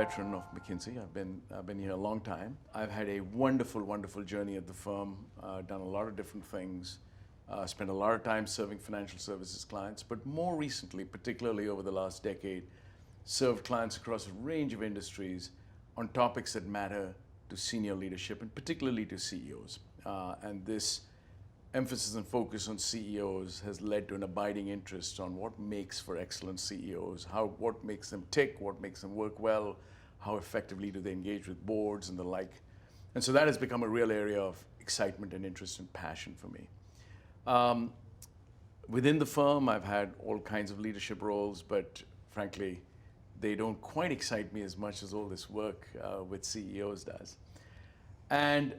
veteran of McKinsey. I've been here a long time. I've had a wonderful journey at the firm, done a lot of different things, spent a lot of time serving financial services clients, but more recently, particularly over the last decade, served clients across a range of industries on topics that matter to senior leadership and particularly to CEOs. And this emphasis and focus on CEOs has led to an abiding interest on what makes for excellent CEOs, what makes them tick, what makes them work well, how effectively do they engage with boards and the like. And so that has become a real area of excitement and interest and passion for me. Within the firm, I've had all kinds of leadership roles, but frankly, they don't quite excite me as much as all this work with CEOs does. And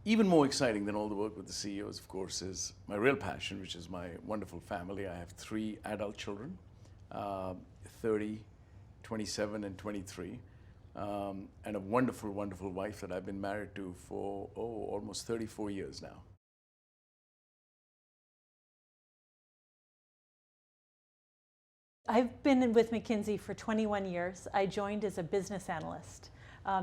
even more exciting than all the work with the CEOs, of course, is my real passion, which is my wonderful family. I have 3 adult children, 30, 27, and 23, and a wonderful wife that I've been married to for, almost 34 years now. I've been with McKinsey for 21 years. I joined as a business analyst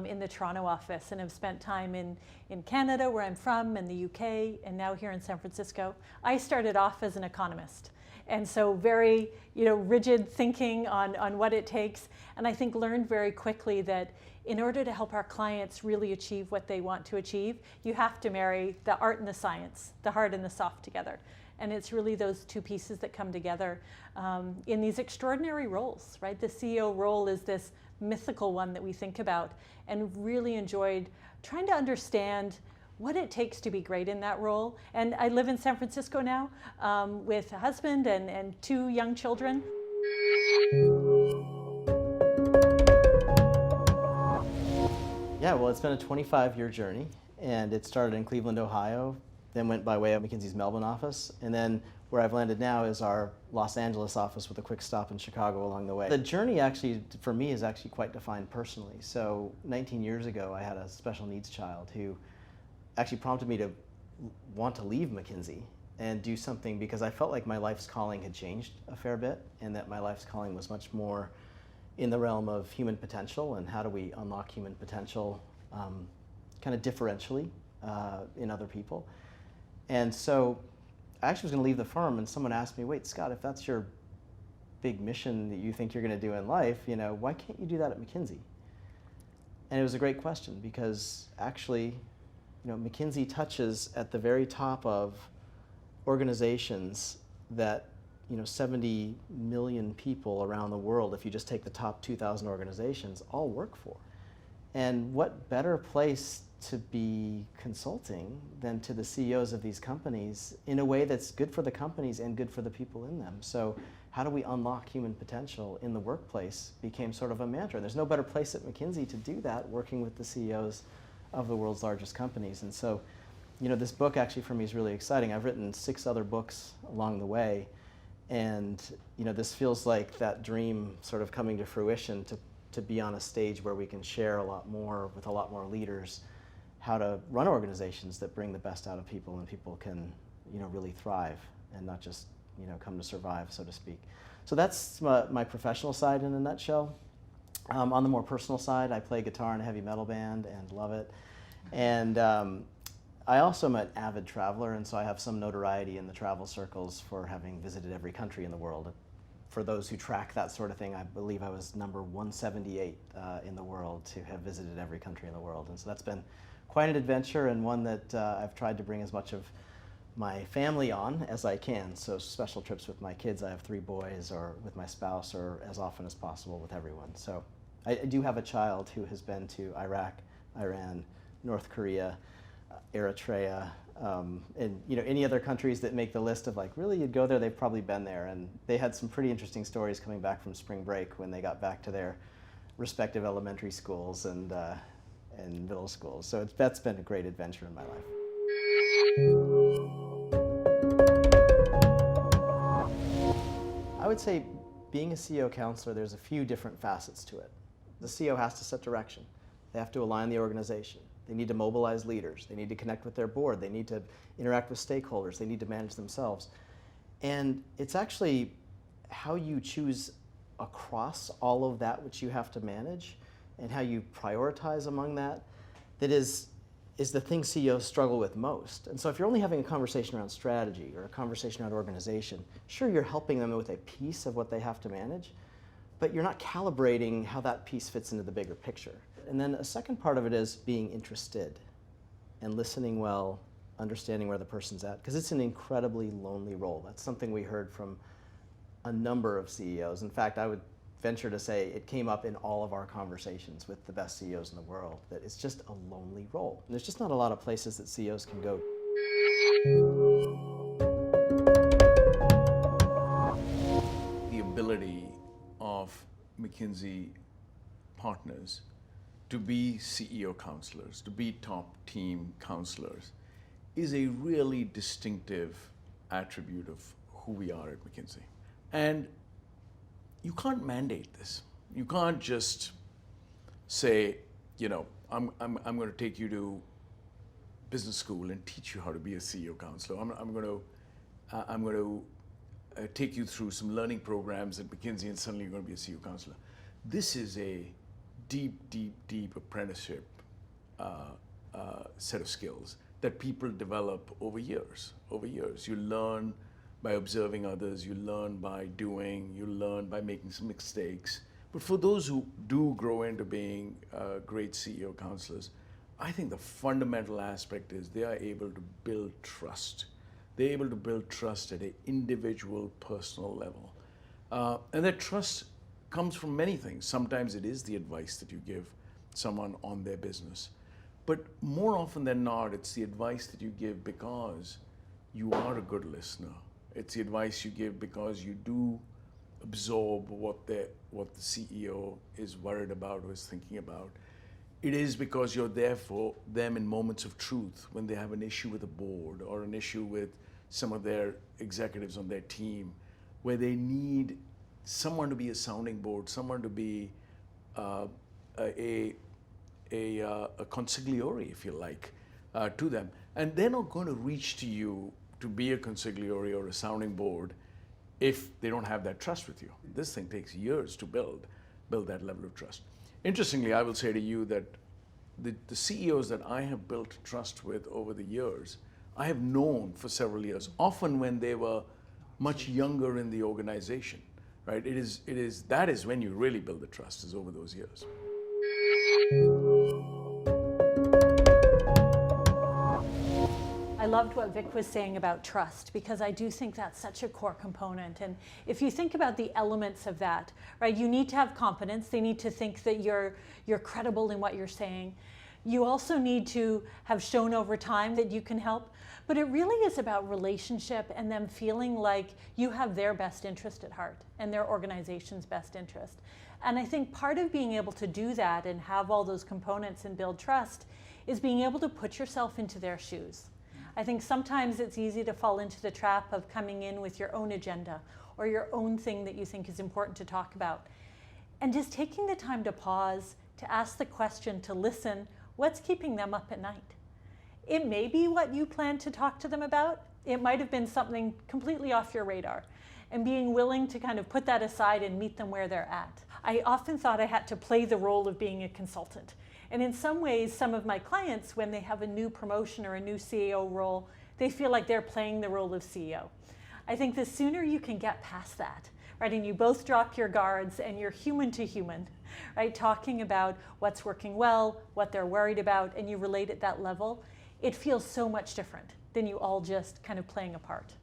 in the Toronto office and have spent time in Canada, where I'm from, and the UK, and now here in San Francisco. I started off as an economist, and so very rigid thinking on what it takes, and I think learned very quickly that in order to help our clients really achieve what they want to achieve, you have to marry the art and the science, the hard and the soft together. And it's really those 2 pieces that come together in these extraordinary roles, right? The CEO role is this mythical one that we think about, and really enjoyed trying to understand what it takes to be great in that role. And I live in San Francisco now with a husband and 2 young children. Yeah, well, it's been a 25-year journey, and it started in Cleveland, Ohio, then went by way of McKinsey's Melbourne office, and then where I've landed now is our Los Angeles office with a quick stop in Chicago along the way. The journey actually, for me, is actually quite defined personally. So 19 years ago, I had a special needs child who actually prompted me to want to leave McKinsey and do something, because I felt like my life's calling had changed a fair bit, and that my life's calling was much more in the realm of human potential and how do we unlock human potential kind of differentially in other people. And so I actually was going to leave the firm, and someone asked me, wait, Scott, if that's your big mission that you think you're going to do in life, why can't you do that at McKinsey? And it was a great question, because actually, McKinsey touches at the very top of organizations that 70 million people around the world, if you just take the top 2,000 organizations, all work for. And what better place to be consulting than to the CEOs of these companies in a way that's good for the companies and good for the people in them. So how do we unlock human potential in the workplace became sort of a mantra. And there's no better place at McKinsey to do that, working with the CEOs of the world's largest companies. And so, this book actually for me is really exciting. I've written 6 other books along the way, and this feels like that dream sort of coming to fruition, to be on a stage where we can share a lot more with a lot more leaders how to run organizations that bring the best out of people, and people can really thrive and not just come to survive, so to speak. So that's my professional side in a nutshell. On the more personal side, I play guitar in a heavy metal band and love it. And I also am an avid traveler, and so I have some notoriety in the travel circles for having visited every country in the world. For those who track that sort of thing, I believe I was number 178 in the world to have visited every country in the world. And so that's been quite an adventure, and one that I've tried to bring as much of my family on as I can. So special trips with my kids, I have 3 boys, or with my spouse, or as often as possible with everyone. So I do have a child who has been to Iraq, Iran, North Korea, Eritrea, and any other countries that make the list of like, really, you'd go there, they've probably been there. And they had some pretty interesting stories coming back from spring break when they got back to their respective elementary schools and middle schools. So that's been a great adventure in my life. I would say being a CEO counselor, there's a few different facets to it. The CEO has to set direction. They have to align the organization. They need to mobilize leaders. They need to connect with their board. They need to interact with stakeholders. They need to manage themselves. And it's actually how you choose across all of that which you have to manage and how you prioritize among that, that is the thing CEOs struggle with most. And so if you're only having a conversation around strategy or a conversation around organization, sure, you're helping them with a piece of what they have to manage, but you're not calibrating how that piece fits into the bigger picture. And then a second part of it is being interested and listening well, understanding where the person's at, because it's an incredibly lonely role. That's something we heard from a number of CEOs. In fact, I would venture to say it came up in all of our conversations with the best CEOs in the world, that it's just a lonely role. And there's just not a lot of places that CEOs can go. The ability of McKinsey partners to be CEO counselors, to be top team counselors, is a really distinctive attribute of who we are at McKinsey. And you can't mandate this. You can't just say, you know, I'm going to take you to business school and teach you how to be a CEO counselor. I'm going to take you through some learning programs at McKinsey and suddenly you're going to be a CEO counselor. This is a deep apprenticeship set of skills that people develop over years. You learn by observing others, you learn by doing, you learn by making some mistakes. But for those who do grow into being great CEO counselors, I think the fundamental aspect is they are able to build trust. They're able to build trust at an individual, personal level. And that trust comes from many things. Sometimes it is the advice that you give someone on their business. But more often than not, it's the advice that you give because you are a good listener. It's the advice you give because you do absorb what the CEO is worried about or is thinking about. It is because you're there for them in moments of truth when they have an issue with a board or an issue with some of their executives on their team, where they need someone to be a sounding board, someone to be a consigliere, if you like, to them. And they're not going to reach to you to be a consigliere or a sounding board if they don't have that trust with you. This thing takes years to build that level of trust. Interestingly, I will say to you that the CEOs that I have built trust with over the years, I have known for several years, often when they were much younger in the organization, right? That is when you really build the trust, is over those years. I loved what Vic was saying about trust, because I do think that's such a core component. And if you think about the elements of that, right, you need to have confidence. They need to think that you're credible in what you're saying. You also need to have shown over time that you can help. But it really is about relationship and them feeling like you have their best interest at heart and their organization's best interest. And I think part of being able to do that and have all those components and build trust is being able to put yourself into their shoes. I think sometimes it's easy to fall into the trap of coming in with your own agenda or your own thing that you think is important to talk about. And just taking the time to pause, to ask the question, to listen, what's keeping them up at night? It may be what you plan to talk to them about. It might have been something completely off your radar. And being willing to kind of put that aside and meet them where they're at. I often thought I had to play the role of being a consultant. And in some ways, some of my clients, when they have a new promotion or a new CEO role, they feel like they're playing the role of CEO. I think the sooner you can get past that, right, and you both drop your guards and you're human to human, right, talking about what's working well, what they're worried about, and you relate at that level, it feels so much different than you all just kind of playing a part.